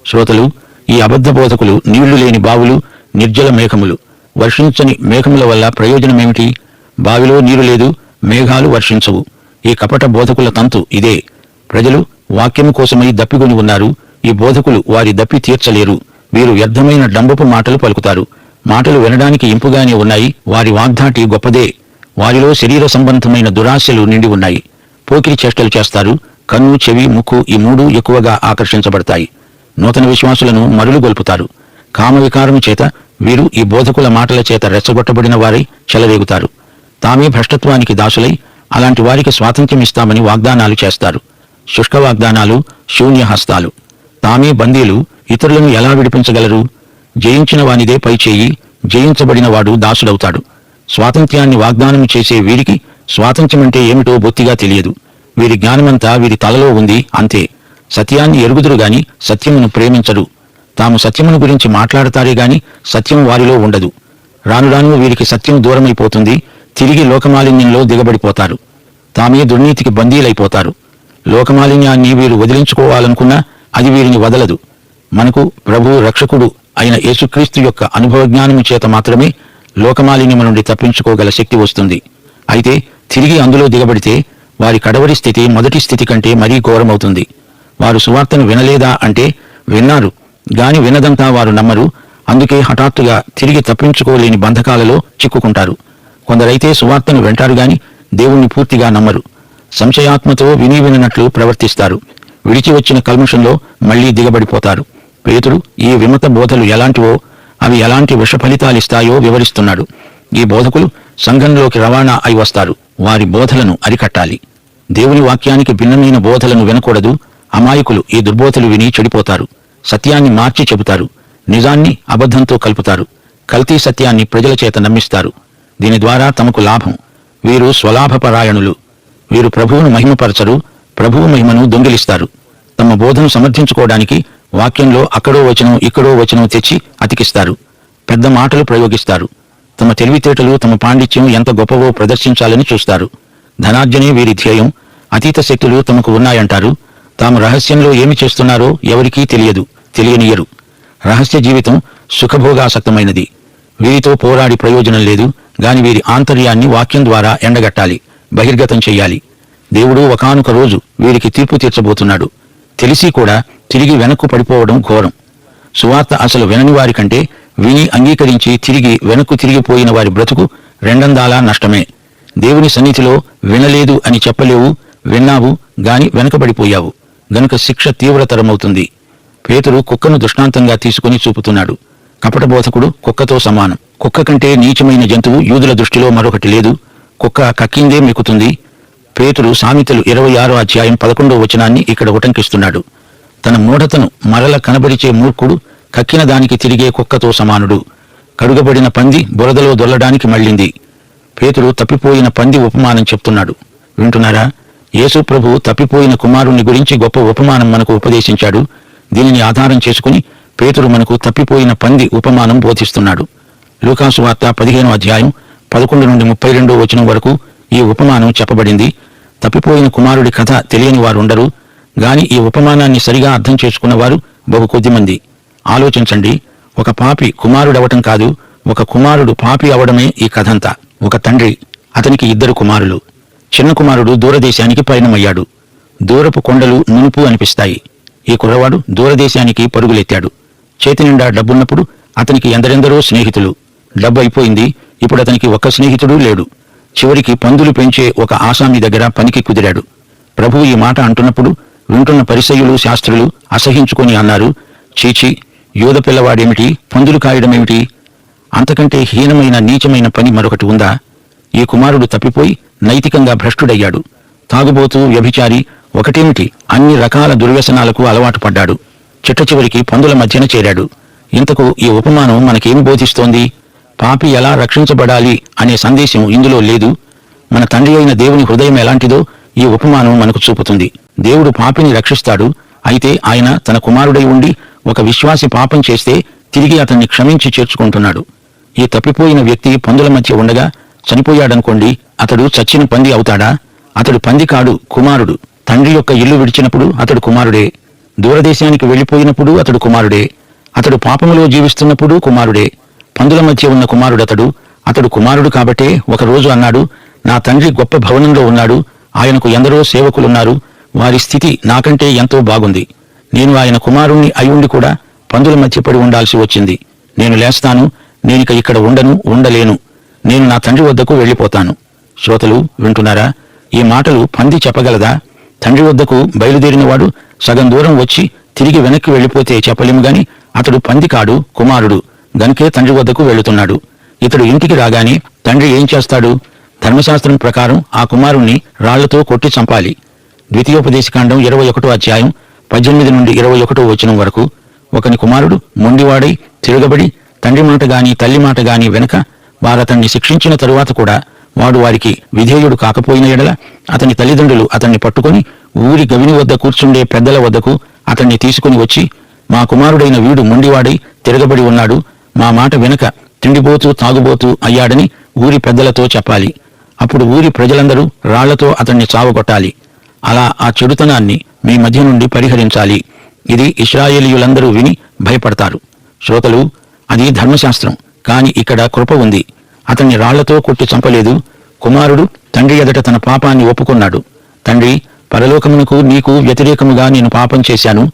శ్రోతలు, ఈ అబద్ధ బోధకులు నీళ్లు లేని బావులు, నిర్జల మేఘములు. వర్షించని మేఘముల వల్ల ప్రయోజనమేమిటి? బావిలో నీరు లేదు, మేఘాలు వర్షించవు. ఈ కపట బోధకుల తంతు ఇదే. ప్రజలు వాక్యము కోసమై దప్పిగొని ఉన్నారు. ఈ బోధకులు వారి దప్పి తీర్చలేరు. వీరు వ్యర్థమైన డంబపు మాటలు పలుకుతారు. మాటలు వినడానికి ఇంపుగానే ఉన్నాయి. వారి వాగ్దాటి గొప్పదే. వారిలో శరీర సంబంధమైన దురాశలు నిండి ఉన్నాయి. పోకిరి చేష్టలు చేస్తారు. కన్ను, చెవి, ముక్కు ఈ మూడు ఎక్కువగా ఆకర్షించబడతాయి. నూతన విశ్వాసులను మరులు గొల్పుతారు. కామవికారము చేత వీరు ఈ బోధకుల మాటల చేత రెచ్చగొట్టబడిన వారై చెలరేగుతారు. తామే భ్రష్టత్వానికి దాసులై అలాంటి వారికి స్వాతంత్ర్యం ఇస్తామని వాగ్దానాలు చేస్తారు. శుష్క వాగ్దానాలు, శూన్యహస్తాలు. తామే బందీలు, ఇతరులను ఎలా విడిపించగలరు? జయించిన వానిదే పైచేయి, జయించబడిన వాడు దాసుడవుతాడు. స్వాతంత్ర్యాన్ని వాగ్దానం చేసే వీరికి స్వాతంత్ర్యమంటే ఏమిటో బొత్తిగా తెలియదు. వీరి జ్ఞానమంతా వీరి తలలో ఉంది, అంతే. సత్యాన్ని ఎరుగుదురు గాని సత్యమును ప్రేమించరు. తాము సత్యమును గురించి మాట్లాడతారే గాని సత్యం వారిలో ఉండదు. రాను రాను వీరికి సత్యం దూరమైపోతుంది. తిరిగి లోకమాలిన్యంలో దిగబడిపోతారు. తామే దుర్నీతికి బందీలైపోతారు. లోకమాలిన్యాన్ని వీరు వదిలించుకోవాలనుకున్నా అది వీరిని వదలదు. మనకు ప్రభు, రక్షకుడు అయిన యేసుక్రీస్తు యొక్క అనుభవ జ్ఞానము చేత మాత్రమే లోకమాలిన్యము నుండి తప్పించుకోగల శక్తి వస్తుంది. అయితే తిరిగి అందులో దిగబడితే వారి కడవరి స్థితి మొదటి స్థితి కంటే మరీ ఘోరమవుతుంది. వారు సువార్తను వినలేదా అంటే విన్నారు గాని వినదంతా వారు నమ్మరు. అందుకే హఠాత్తుగా తిరిగి తప్పించుకోలేని బంధకాలలో చిక్కుకుంటారు. కొందరైతే సువార్తను వింటారు గాని దేవుణ్ణి పూర్తిగా నమ్మరు. సంశయాత్మతో విని వినట్లు ప్రవర్తిస్తారు. విడిచి వచ్చిన కల్మషంలో మళ్లీ దిగబడిపోతారు. పేతురు ఈ విమత బోధలు ఎలాంటివో, అవి ఎలాంటి విష ఫలితాలిస్తాయో వివరిస్తున్నాడు. ఈ బోధకులు సంఘంలోకి రవాణా అయి వస్తారు. వారి బోధలను అరికట్టాలి. దేవుని వాక్యానికి భిన్నమైన బోధలను వినకూడదు. అమాయకులు ఈ దుర్బోధలు విని చెడిపోతారు. సత్యాన్ని మార్చి చెబుతారు. నిజాన్ని అబద్ధంతో కలుపుతారు. కల్తీ సత్యాన్ని ప్రజల చేత నమ్మిస్తారు. దీని ద్వారా తమకు లాభం. వీరు స్వలాభపరాయణులు. వీరు ప్రభువును మహిమపరచరు. ప్రభువు మహిమను దొంగిలిస్తారు. తమ బోధను సమర్థించుకోవడానికి వాక్యంలో అక్కడో వచనం ఇక్కడో వచనం తెచ్చి అతికిస్తారు. పెద్ద మాటలు ప్రయోగిస్తారు. తమ తెలివితేటలు, తమ పాండిత్యం ఎంత గొప్పవో ప్రదర్శించాలని చూస్తారు. ధనార్జనే వీరి ధ్యేయం. అతీత శక్తులు తమకు ఉన్నాయంటారు. తాము రహస్యంలో ఏమి చేస్తున్నారో ఎవరికీ తెలియనియరు. రహస్య జీవితం సుఖభోగాసక్తమైనది. వీరితో పోరాడి ప్రయోజనం లేదు గాని వీరి ఆంతర్యాన్ని వాక్యం ద్వారా ఎండగట్టాలి, బహిర్గతం చెయ్యాలి. దేవుడు ఒకానొక రోజు వీరికి తీర్పు తీర్చబోతున్నాడు. తెలిసి కూడా తిరిగి వెనక్కు పడిపోవడం ఘోరం. సువార్త అసలు వినని వారి కంటే విని అంగీకరించి తిరిగి వెనక్కు తిరిగిపోయిన వారి బ్రతుకు రెండందాలా నష్టమే. దేవుని సన్నిధిలో వినలేదు అని చెప్పలేవు. విన్నావు గాని వెనకబడిపోయావు గనుక శిక్ష తీవ్రతరమవుతుంది. పేతురు కుక్కను దృష్టాంతంగా తీసుకుని చూపుతున్నాడు. కపట బోధకుడు కుక్కతో సమానం. కుక్క కంటే నీచమైన జంతువు యూదుల దృష్టిలో మరొకటి లేదు. కుక్క కక్కిందే మెక్కుతుంది. పేతురు సామెతలు 26వ అధ్యాయం 11వ వచనాన్ని ఇక్కడ ఉటంకిస్తున్నాడు. తన మూఢతను మరల కనబరిచే మూర్ఖుడు కక్కిన దానికి తిరిగే కుక్కతో సమానుడు. కడుగబడిన పంది బురదలో దొల్లడానికి మళ్ళింది. పేతురు తప్పిపోయిన పంది ఉపమానం చెప్తున్నాడు. వింటున్నారా? యేసు ప్రభు తప్పిపోయిన కుమారుణ్ణి గురించి గొప్ప ఉపమానం మనకు ఉపదేశించాడు. దీనిని ఆధారం చేసుకుని పేతురు మనకు తప్పిపోయిన పంది ఉపమానం బోధిస్తున్నాడు. లూకాసు వార్త 15వ అధ్యాయం 11 నుండి 32వ వచనం వరకు ఈ ఉపమానం చెప్పబడింది. తప్పిపోయిన కుమారుడి కథ తెలియని వారుండరు గాని ఈ ఉపమానాన్ని సరిగా అర్థం చేసుకున్నవారు బహు కొద్దిమంది. ఆలోచించండి. ఒక పాపి కుమారుడవటం కాదు, ఒక కుమారుడు పాపి అవడమే ఈ కథంతా. ఒక తండ్రి, అతనికి 2 కుమారులు. చిన్న కుమారుడు దూరదేశానికి పయనమయ్యాడు. దూరపు కొండలు నునుపు అనిపిస్తాయి. ఈ కుర్రవాడు దూరదేశానికి పరుగులెత్తాడు. చేతి నిండా డబ్బున్నప్పుడు అతనికి ఎందరెందరో స్నేహితులు. డబ్బు అయిపోయింది. ఇప్పుడు అతనికి ఒక్క స్నేహితుడు లేడు. చివరికి పందులు పెంచే ఒక ఆసామి దగ్గర పనికి కుదిరాడు. ప్రభువు ఈ మాట అంటున్నప్పుడు వింటున్న పరిసయ్యులు, శాస్త్రులు అసహించుకొని అన్నారు, చీచి, యూద పిల్లవాడేమిటి, పందులు కాయడమేమిటి? అంతకంటే హీనమైన నీచమైన పని మరొకటి ఉందా? ఈ కుమారుడు తప్పిపోయి నైతికంగా భ్రష్టుడయ్యాడు. తాగుబోతూ, వ్యభిచారి, ఒకటేమిటి అన్ని రకాల దుర్వ్యసనాలకు అలవాటు పడ్డాడు. చిట్ట చివరికి పందుల మధ్యన చేరాడు. ఇంతకు ఈ ఉపమానం మనకేం బోధిస్తోంది? పాపి ఎలా రక్షించబడాలి అనే సందేశం ఇందులో లేదు. మన తండ్రి అయిన దేవుని హృదయం ఎలాంటిదో ఈ ఉపమానం మనకు చూపుతుంది. దేవుడు పాపిని రక్షిస్తాడు. అయితే ఆయన తన కుమారుడై ఉండి ఒక విశ్వాసి పాపం చేస్తే తిరిగి అతన్ని క్షమించి చేర్చుకుంటున్నాడు. ఈ తప్పిపోయిన వ్యక్తి పందుల మధ్య ఉండగా చనిపోయాడనుకోండి, అతడు చచ్చిన పంది అవుతాడా? అతడు పంది కాడు, కుమారుడు. తండ్రి యొక్క ఇల్లు విడిచినప్పుడు అతడు కుమారుడే. దూరదేశానికి వెళ్లిపోయినప్పుడు అతడు కుమారుడే. అతడు పాపములో జీవిస్తున్నప్పుడు కుమారుడే. పందుల మధ్య ఉన్న కుమారుడతడు. అతడు కుమారుడు కాబట్టే ఒకరోజు అన్నాడు, నా తండ్రి గొప్ప భవనంలో ఉన్నాడు, ఆయనకు ఎందరో సేవకులున్నారు, వారి స్థితి నాకంటే ఎంతో బాగుంది. నేను ఆయన కుమారుణ్ణి అయ్యుండి కూడా పందుల మధ్య పడి ఉండాల్సి వచ్చింది. నేను లేస్తాను, నేనిక ఇక్కడ ఉండలేను, నేను నా తండ్రి వద్దకు వెళ్ళిపోతాను. శ్రోతలు వింటున్నారా? ఈ మాటలు పంది చెప్పగలదా? తండ్రి వద్దకు బయలుదేరినవాడు సగం దూరం వచ్చి తిరిగి వెనక్కి వెళ్ళిపోతే చెప్పలేము గాని అతడు పంది కాడు, కుమారుడు గనుకే తండ్రి వద్దకు వెళుతున్నాడు. ఇతడు ఇంటికి రాగానే తండ్రి ఏం చేస్తాడు? ధర్మశాస్త్రం ప్రకారం ఆ కుమారుణ్ణి రాళ్లతో కొట్టి చంపాలి. ద్వితీయోపదేశకాండం 21వ అధ్యాయం 18 నుండి 21వ వచనం వరకు. ఒకని కుమారుడు మొండివాడై తిరగబడి తండ్రి మాట గాని తల్లి మాట గాని వెనక వారతన్ని శిక్షించిన తరువాత కూడా వాడు వారికి విధేయుడు కాకపోయిన ఎడల అతని తల్లిదండ్రులు అతన్ని పట్టుకొని ఊరి గవిని వద్ద కూర్చుండే పెద్దల వద్దకు అతన్ని తీసుకుని వచ్చి, మా కుమారుడైన వీడు మొండివాడై తిరగబడి ఉన్నాడు, మా మాట వెనక తిండిపోతూ తాగుబోతూ అయ్యాడని ఊరి పెద్దలతో చెప్పాలి. అప్పుడు ఊరి ప్రజలందరూ రాళ్లతో అతన్ని చావగొట్టాలి. అలా ఆ చెడుతనాన్ని మీ మధ్య నుండి పరిహరించాలి. ఇది ఇశ్రాయేలీయులందరూ విని భయపడతారు. శ్రోతలు, అది ధర్మశాస్త్రం, కాని ఇక్కడ కృప ఉంది. అతన్ని రాళ్లతో కొట్టి చంపలేదు. కుమారుడు తండ్రి ఎదుట తన పాపాన్ని ఒప్పుకున్నాడు. తండ్రి, పరలోకమునకు నీకు వ్యతిరేకముగా నేను పాపం చేశాను.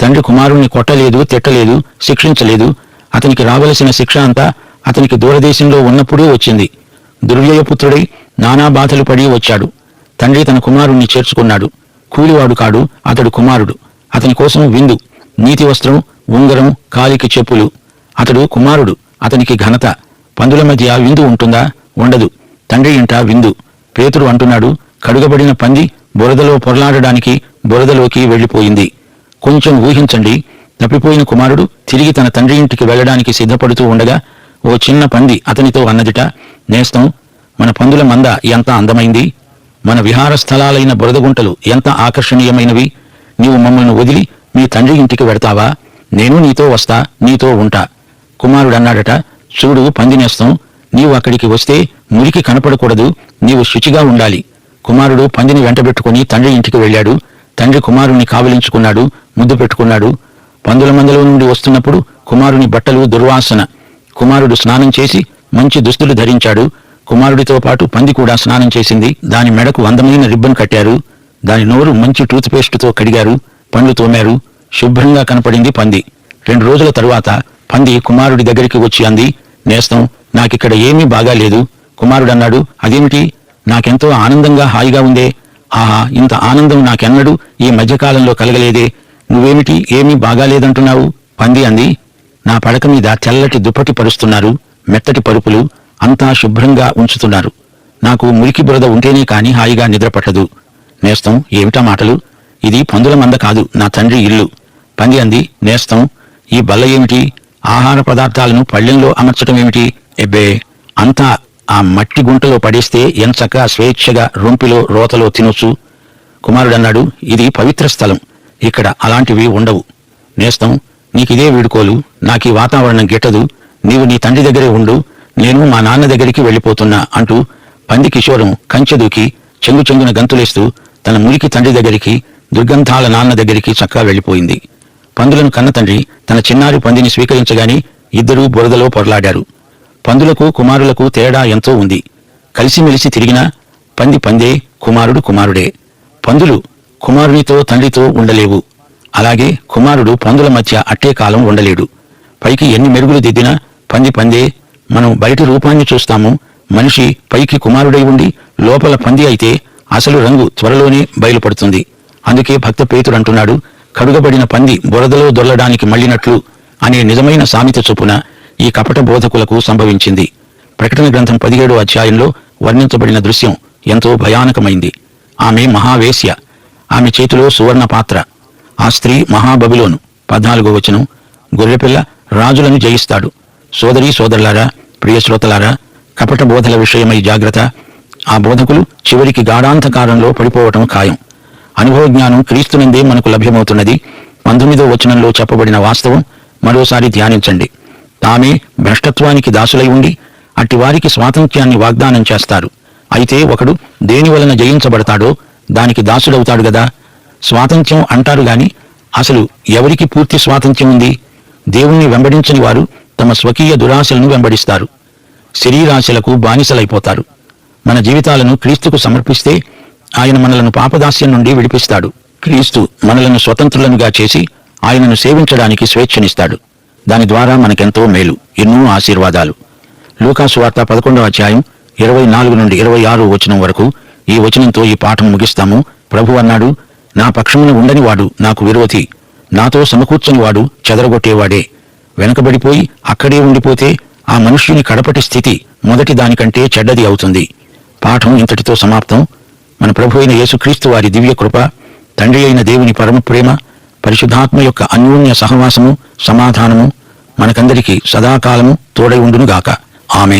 తండ్రి కుమారుణ్ణి కొట్టలేదు, తిట్టలేదు, శిక్షించలేదు. అతనికి రావలసిన శిక్ష అంతా అతనికి దూరదేశంలో ఉన్నప్పుడే వచ్చింది. దుర్వ్యయపుత్రుడై నానా బాధలు పడి వచ్చాడు. తండ్రి తన కుమారుణ్ణి చేర్చుకున్నాడు. కూలివాడు కాడు, అతడు కుమారుడు. అతని కోసం విందు, నీతి వస్త్రం, ఉంగరం, కాలికి చెప్పులు. అతడు కుమారుడు, అతనికి ఘనత. పందుల మధ్య విందు ఉంటుందా? ఉండదు. తండ్రి ఇంట విందు. పేతురు అంటున్నాడు, కడుగబడిన పంది బురదలో పొరలాడడానికి బురదలోకి వెళ్లిపోయింది. కొంచెం ఊహించండి. తప్పిపోయిన కుమారుడు తిరిగి తన తండ్రి ఇంటికి వెళ్లడానికి సిద్ధపడుతూ ఉండగా ఓ చిన్న పంది అతనితో అన్నదిట, నేస్తం, మన పందుల మంద ఎంత అందమైంది, మన విహార స్థలాలైన బురదగుంటలు ఎంత ఆకర్షణీయమైనవి. నీవు మమ్మల్ని వదిలి మీ తండ్రి ఇంటికి వెడతావా? నేను నీతో వస్తా, నీతో ఉంటా. కుమారుడన్నాడట, చూడు పంది నేస్తం, నీవు అక్కడికి వస్తే మురికి కనపడకూడదు, నీవు శుచిగా ఉండాలి. కుమారుడు పందిని వెంటబెట్టుకుని తండ్రి ఇంటికి వెళ్ళాడు. తండ్రి కుమారుణ్ణి కావలించుకున్నాడు, ముద్దు పెట్టుకున్నాడు. పందుల మందలో నుండి వస్తున్నప్పుడు కుమారుని బట్టలు దుర్వాసన. కుమారుడు స్నానం చేసి మంచి దుస్తులు ధరించాడు. కుమారుడితో పాటు పంది కూడా స్నానం చేసింది. దాని మెడకు అందమైన రిబ్బన్ కట్టారు. దాని నోరు మంచి టూత్ పేస్టుతో కడిగారు, పండ్లు తోమారు. శుభ్రంగా కనపడింది పంది. 2 రోజుల తరువాత పంది కుమారుడి దగ్గరికి వచ్చి అంది, నేస్తం, నాకిక్కడ ఏమీ బాగాలేదు. కుమారుడన్నాడు, అదేమిటి? నాకెంతో ఆనందంగా హాయిగా ఉందే. ఆహా, ఇంత ఆనందం నాకెన్నడూ ఈ మధ్యకాలంలో కలగలేదే. నువ్వేమిటి ఏమీ బాగాలేదంటున్నావు? పంది అంది, నా పడక మీద తెల్లటి దుప్పటి పరుస్తున్నారు, మెత్తటి పరుపులు, అంతా శుభ్రంగా ఉంచుతున్నారు. నాకు మురికి బురద ఉంటేనే కాని హాయిగా నిద్రపట్టదు. నేస్తం, ఏమిటా మాటలు? ఇది పందుల మంద కాదు, నా తండ్రి ఇల్లు. పంది అంది, నేస్తం, ఈ బల్ల ఏమిటి? ఆహార పదార్థాలను పళ్ళెంలో అమర్చటం ఏమిటి? ఎబ్బే, అంతా ఆ మట్టి గుంటలో పడేస్తే ఎంచక్క స్వేచ్ఛగా రొంపిలో రోతలో తినొచ్చు. కుమారుడన్నాడు, ఇది పవిత్ర స్థలం, ఇక్కడ అలాంటివి ఉండవు. నేస్తం, నీకిదే వీడుకోలు, నాకీ వాతావరణం గిట్టదు, నీవు నీ తండ్రి దగ్గరే ఉండు, నేను మా నాన్న దగ్గరికి వెళ్ళిపోతున్నా అంటూ పంది కిషోరం కంచె దూకి చెంగు చెంగున గంతులేస్తూ తన మురికి తండ్రి దగ్గరికి, దుర్గంధాల నాన్న దగ్గరికి చక్కా వెళ్ళిపోయింది. పందులను కన్న తండ్రి తన చిన్నారి పందిని స్వీకరించగానే ఇద్దరూ బురదలో పొరలాడారు. పందులకు కుమారులకు తేడా ఎంతో ఉంది. కలిసిమెలిసి తిరిగినా పంది పందే, కుమారుడు కుమారుడే. పందులు కుమారునితో తండ్రితో ఉండలేవు. అలాగే కుమారుడు పందుల మధ్య అట్టే కాలం ఉండలేడు. పైకి ఎన్ని మెరుగులు దిద్దినా పంది పందే. మనం బయటి రూపాన్ని చూస్తాము. మనిషి పైకి కుమారుడై ఉండి లోపల పంది అయితే అసలు రంగు త్వరలోనే బయలుపడుతుంది. అందుకే భక్త పేతుడు అంటున్నాడు, కడుగబడిన పంది బురదలో దొర్లడానికి మళ్ళినట్లు అనే నిజమైన సామెత చొప్పున ఈ కపట బోధకులకు సంభవించింది. ప్రకటన గ్రంథం 17వ అధ్యాయంలో వర్ణించబడిన దృశ్యం ఎంతో భయానకమైంది. ఆమె మహావేశ్య, ఆమె చేతిలో సువర్ణ పాత్ర. ఆ స్త్రీ మహాబబిలోను. 14వ వచనం, గొర్రెపిల్ల రాజులను జయిస్తాడు. సోదరీ సోదరులారా, ప్రియ శ్రోతలారా, కపట బోధల విషయమై జాగ్రత్త. ఆ బోధకులు చివరికి గాఢాంధకారంలో పడిపోవటం ఖాయం. అనుభవ జ్ఞానం క్రీస్తునందే మనకు లభ్యమవుతున్నది. 19వ వచనంలో చెప్పబడిన వాస్తవం మరోసారి ధ్యానించండి. తామే భ్రష్టత్వానికి దాసులై ఉండి అట్టివారికి స్వాతంత్ర్యాన్ని వాగ్దానం చేస్తారు. అయితే ఒకడు దేని వలన జయించబడతాడో దానికి దాసుడవుతాడు గదా. స్వాతంత్ర్యం అంటారు గాని అసలు ఎవరికి పూర్తి స్వాతంత్ర్యం ఉంది? దేవుణ్ణి వెంబడించని వారు తమ స్వకీయ దురాశలను వెంబడిస్తారు, శరీరాశలకు బానిసలైపోతారు. మన జీవితాలను క్రీస్తుకు సమర్పిస్తే ఆయన మనలను పాపదాస్యం నుండి విడిపిస్తాడు. క్రీస్తు మనలను స్వతంత్రులనుగా చేసి ఆయనను సేవించడానికి స్వేచ్ఛనిస్తాడు. దాని ద్వారా మనకెంతో మేలు, ఎన్నో ఆశీర్వాదాలు. లూకా సువార్త 11వ అధ్యాయం 24 నుండి 26 వచనం వరకు ఈ వచనంతో ఈ పాఠం ముగిస్తాము. ప్రభు అన్నాడు, నా పక్షమున ఉండని వాడు నాకు విరోధి, నాతో సమకూర్చని వాడు చెదరగొట్టేవాడే. వెనకబడిపోయి అక్కడే ఉండిపోతే ఆ మనుష్యుని కడపటి స్థితి మొదటి దానికంటే చెడ్డది అవుతుంది. పాఠం ఇంతటితో సమాప్తం. మన ప్రభు అయిన యేసుక్రీస్తు వారి దివ్య కృప, తండ్రి అయిన దేవుని పరమ ప్రేమ, పరిశుద్ధాత్మ యొక్క అన్యోన్య సహవాసము, సమాధానము మనకందరికీ సదాకాలము తోడై ఉండునుగాక. ఆమేన్.